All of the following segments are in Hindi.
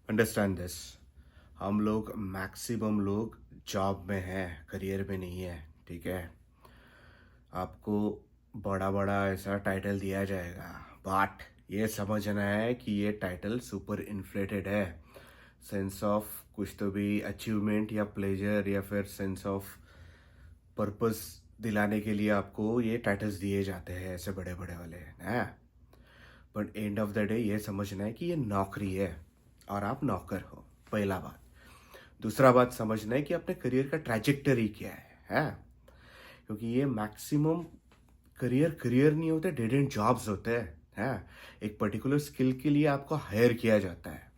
Understand this. हम लोग मैक्सिमम लोग जॉब में हैं, करियर में नहीं है। ठीक है, आपको बड़ा बड़ा ऐसा टाइटल दिया जाएगा, बट ये समझना है कि ये टाइटल सुपर इन्फ्लेटेड है। सेंस ऑफ कुछ तो भी अचीवमेंट या प्लेजर या फिर सेंस ऑफ पर्पस दिलाने के लिए आपको ये टाइटल्स दिए जाते हैं, ऐसे बड़े बड़े वाले हैं। But end of the day ये समझना है कि ये नौकरी है और आप नौकर हो, पहला बात। दूसरा बात समझना है कि अपने करियर का ट्रैजेक्टरी क्या है। क्योंकि ये मैक्सिमम करियर करियर नहीं होते, डेड एंड जॉब्स होते हैं। एक पर्टिकुलर स्किल के लिए आपको हायर किया जाता है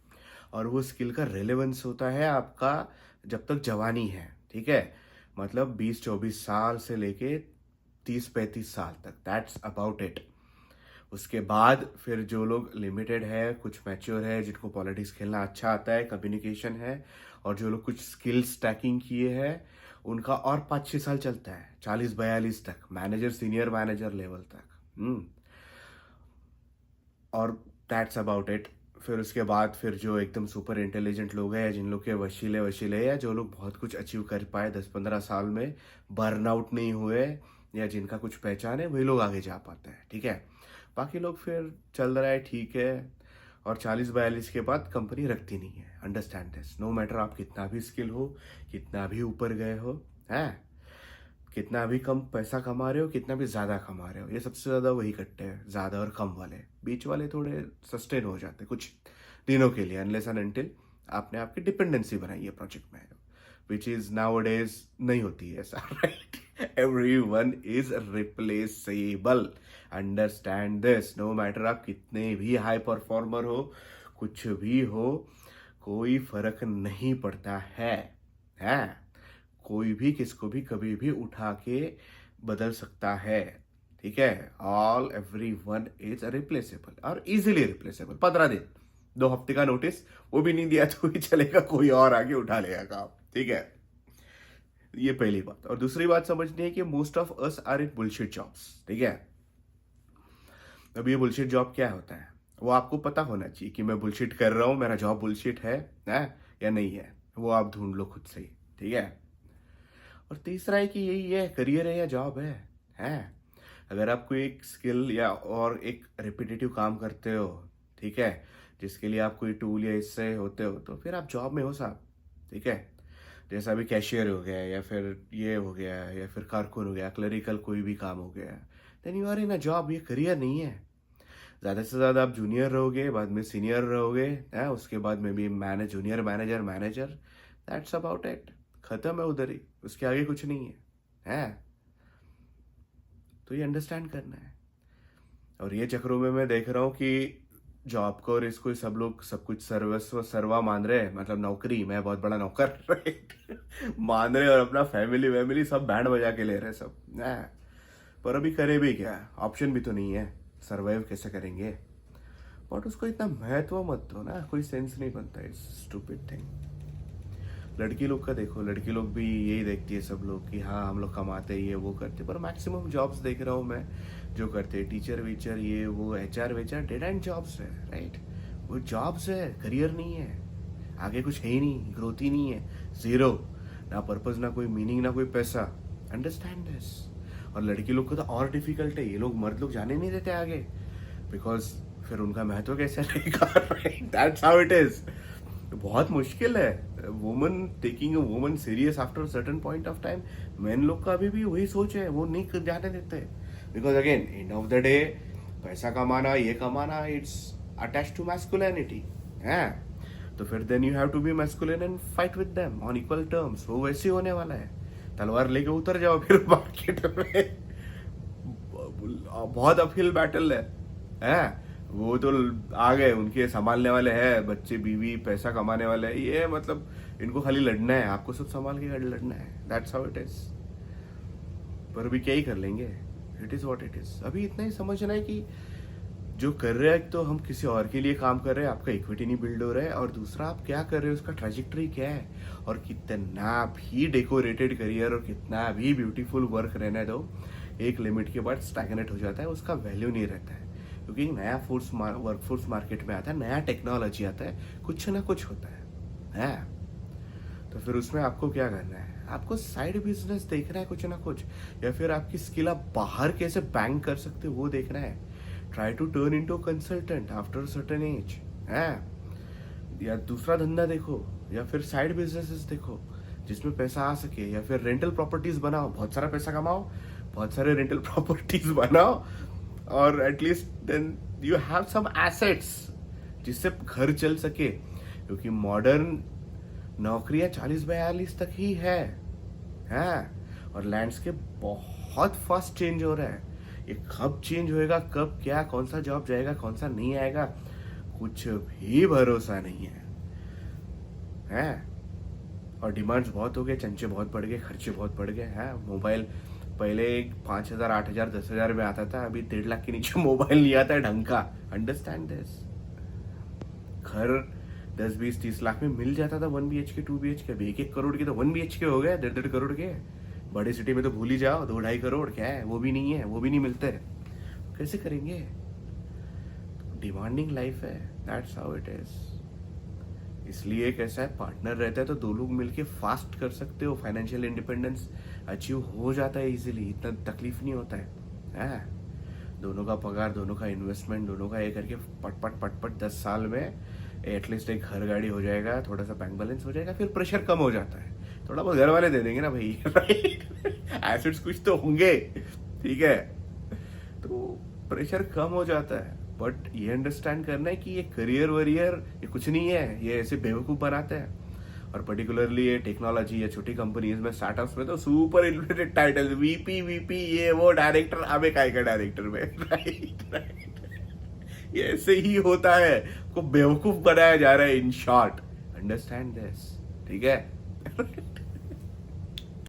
और वो स्किल का रेलेवेंस होता है आपका जब तक जवानी है। ठीक है, मतलब 20-24 साल से लेके 30-35 साल तक, दैट्स अबाउट इट। उसके बाद फिर जो लोग लिमिटेड है, कुछ मैच्योर है, जिनको पॉलिटिक्स खेलना अच्छा आता है, कम्युनिकेशन है, और जो लोग कुछ स्किल स्टैकिंग किए हैं, उनका और 5-6 साल चलता है, 40-42 तक, मैनेजर सीनियर मैनेजर लेवल तक। और दैट्स अबाउट इट। फिर उसके बाद फिर जो एकदम सुपर इंटेलिजेंट लोग हैं, जिन लोग के वशीले वशीले, या जो लोग बहुत कुछ अचीव कर पाए 10-15 साल में, बर्न आउट नहीं हुए, या जिनका कुछ पहचान है, वही लोग आगे जा पाते हैं। ठीक है, बाकी लोग फिर चल रहा है, ठीक है। और 40-42 के बाद कंपनी रखती नहीं है। Understand this. नो मैटर आप कितना भी स्किल हो, कितना भी ऊपर गए हो, है, कितना भी कम पैसा कमा रहे हो, कितना भी ज़्यादा कमा रहे हो, ये सबसे ज़्यादा वही कट्टे हैं, ज़्यादा और कम वाले। बीच वाले थोड़े सस्टेन हो जाते कुछ दिनों के लिए, अनलेस एंड अनटिल आपने आपकी डिपेंडेंसी बनाई है प्रोजेक्ट में, विच इज़ नाउ डेज नहीं होती है ऐसा। Right, every one is replaceable. Understand this. No matter आप कितने भी हाई परफॉर्मर हो, कुछ भी हो, कोई फर्क नहीं पड़ता है। कोई भी किसको भी कभी भी उठा के बदल सकता है। ठीक है, all every one is replaceable और इजीली रिप्लेसेबल। 15 दिन, 2 हफ्ते का नोटिस, वो भी नहीं दिया तो भी चलेगा, कोई और आगे उठा लेगा काम। ठीक है, ये पहली बात। और दूसरी बात समझनी है कि most of us are in bullshit jobs. ठीक है, अब ये बुलशिट जॉब क्या होता है, वो आपको पता होना चाहिए कि मैं बुलशिट कर रहा हूं, मेरा जॉब बुलशिट है या नहीं है, वो आप ढूंढ लो खुद से ही। ठीक है, और तीसरा है कि यही है, करियर है या जॉब है। अगर आप कोई एक स्किल या और एक रिपीटेटिव काम करते हो, ठीक है, जिसके लिए आप कोई टूल या इससे होते हो, तो फिर आप जॉब में हो साहब। ठीक है, जैसा अभी कैशियर हो गया, या फिर ये हो गया, या फिर कारकुन हो गया, क्लरिकल कोई भी काम हो गया, then you are in a job. ये करियर नहीं है। ज़्यादा से ज़्यादा आप जूनियर रहोगे, बाद में सीनियर रहोगे, है, उसके बाद में भी junior manager manager, that's about it. खत्म है उधर ही, उसके आगे कुछ नहीं है। तो ये अंडरस्टैंड करना है। और ये चक्रों में मैं देख रहा हूँ कि जॉब को और इसको सब लोग सब कुछ सर्वस्व सर्वा मान रहे हैं, मतलब नौकरी, मैं बहुत बड़ा नौकर राइट मान रहे हैं, और अपना फैमिली वैमिली सब बैंड बजा के ले रहे हैं सब। पर अभी करे भी क्या, ऑप्शन भी तो नहीं है, सर्वाइव कैसे करेंगे। बट उसको इतना महत्व मत दो ना, कोई सेंस नहीं बनता इस स्टूपिड थिंग। लड़की लोग का देखो, लड़की लोग भी यही देखती है सब लोग कि हाँ हम लोग कमाते ये वो करते, पर मैक्सिमम जॉब्स देख रहा हूँ मैं जो करते, टीचर वीचर ये वो, एचआर वेचआर, डेड एंड जॉब्स है। राइट, वो जॉब्स है, करियर नहीं है। आगे कुछ है ही नहीं, ग्रोथ ही नहीं है, जीरो, ना पर्पज, ना कोई मीनिंग, ना कोई पैसा। Understand this. और लड़की लोग को तो और डिफिकल्ट है, ये लोग मर्द लोग जाने नहीं देते आगे, बिकॉज फिर उनका महत्व कैसे रहेगा। That's how it is. बहुत मुश्किल है woman taking a woman serious after certain point of time. Man लोग का अभी भी वही सोच है, वो नहीं जाने देते, because again end of the day पैसा कमाना, ये कमाना, इट्स अटैच टू मैस्कुलिनिटी है। तो फिर then you have to be masculine and fight with them on equal terms. वो वैसे ही होने वाला है, तलवार लेके उतर जाओ फिर मार्केट में। बहुत अपहिल बैटल है। वो तो आ गए, उनके संभालने वाले हैं, बच्चे बीवी, पैसा कमाने वाले हैं, ये मतलब इनको खाली लड़ना है, आपको सब संभाल के लड़ना है। That's how it is. पर अभी क्या ही कर लेंगे, it is what it is. अभी इतना ही समझना है कि जो कर रहे हैं तो हम किसी और के लिए काम कर रहे हैं, आपका इक्विटी नहीं बिल्ड हो रहा है, और दूसरा आप क्या कर रहे हो, उसका ट्रेजेक्टरी क्या है। और कितना भी डेकोरेटेड करियर और कितना भी ब्यूटीफुल वर्क रहने दो, एक लिमिट के बाद स्टैग्नेट हो जाता है, उसका वैल्यू नहीं रहता है। क्योंकि नया वर्कफोर्स मार्केट में आता है, नया टेक्नोलॉजी आता है, कुछ ना कुछ होता है। तो फिर उसमें आपको क्या करना है, आपको साइड बिजनेस देखना है कुछ ना कुछ, या फिर आपकी स्किल आप बाहर कैसे बैंक कर सकते हो वो देखना है। Try to turn into consultant after certain age है, या दूसरा धंधा देखो, या फिर साइड बिजनेसेस देखो जिसमें पैसा आ सके, या फिर रेंटल प्रॉपर्टीज बनाओ, बहुत सारा पैसा कमाओ, बहुत सारे रेंटल प्रॉपर्टीज बनाओ, और at least then you have some assets जिससे घर चल सके। क्योंकि मॉडर्न नौकरियां 40-42 तक ही है, और लैंडस्केप बहुत फास्ट चेंज हो रहा है। ये कब चेंज होएगा, कब क्या, कौन सा जॉब जाएगा, कौन सा नहीं आएगा, कुछ भी भरोसा नहीं है। और डिमांड्स बहुत हो गए, चंचे बहुत बढ़ गए, खर्चे बहुत बढ़ गए हैं। मोबाइल पहले 5,000, 8,000, 10,000 में आता था, अभी 1.5 लाख के नीचे मोबाइल नहीं आता है ढंग का। Understand this. घर 10, 20, 30 लाख में मिल जाता था 1 BHK 2 BHK, अभी 1-1 करोड़ की तो 1 BHK हो गया, 1.5 करोड़ के। बड़ी सिटी में तो भूल ही जाओ, 2-2.5 करोड़ क्या है, वो भी नहीं है, वो भी नहीं मिलते। कैसे करेंगे? डिमांडिंग लाइफ है, दैट्स हाउ इट इज। इसलिए कैसा है, पार्टनर रहता है तो 2 लोग मिलके फास्ट कर सकते हो, फाइनेंशियल इंडिपेंडेंस अचीव हो जाता है इजीली, इतना तकलीफ नहीं होता है। दोनों का पगार, दोनों का इन्वेस्टमेंट, दोनों का ये करके पट 10 साल में एटलीस्ट एक घर गाड़ी हो जाएगा, थोड़ा सा बैंक बैलेंस हो जाएगा, फिर प्रेशर कम हो जाता है। थोड़ा बहुत घर वाले दे देंगे ना भाई, एसेट्स कुछ तो होंगे, ठीक है, तो प्रेशर कम हो जाता है। बट ये अंडरस्टैंड करना है कि ये करियर वरियर ये कुछ नहीं है, ये ऐसे बेवकूफ बनाते हैं। और पर्टिकुलरली ये टेक्नोलॉजी या छोटी कंपनीज में, स्टार्टअप्स में तो सुपर इन्फ्लेटेड टाइटल, वीपी ये वो डायरेक्टर, अबे काय का डायरेक्टर में, राइट। ये ऐसे ही होता है, को बेवकूफ बनाया जा रहा है इन शॉर्ट। अंडरस्टैंड दिस, ठीक है।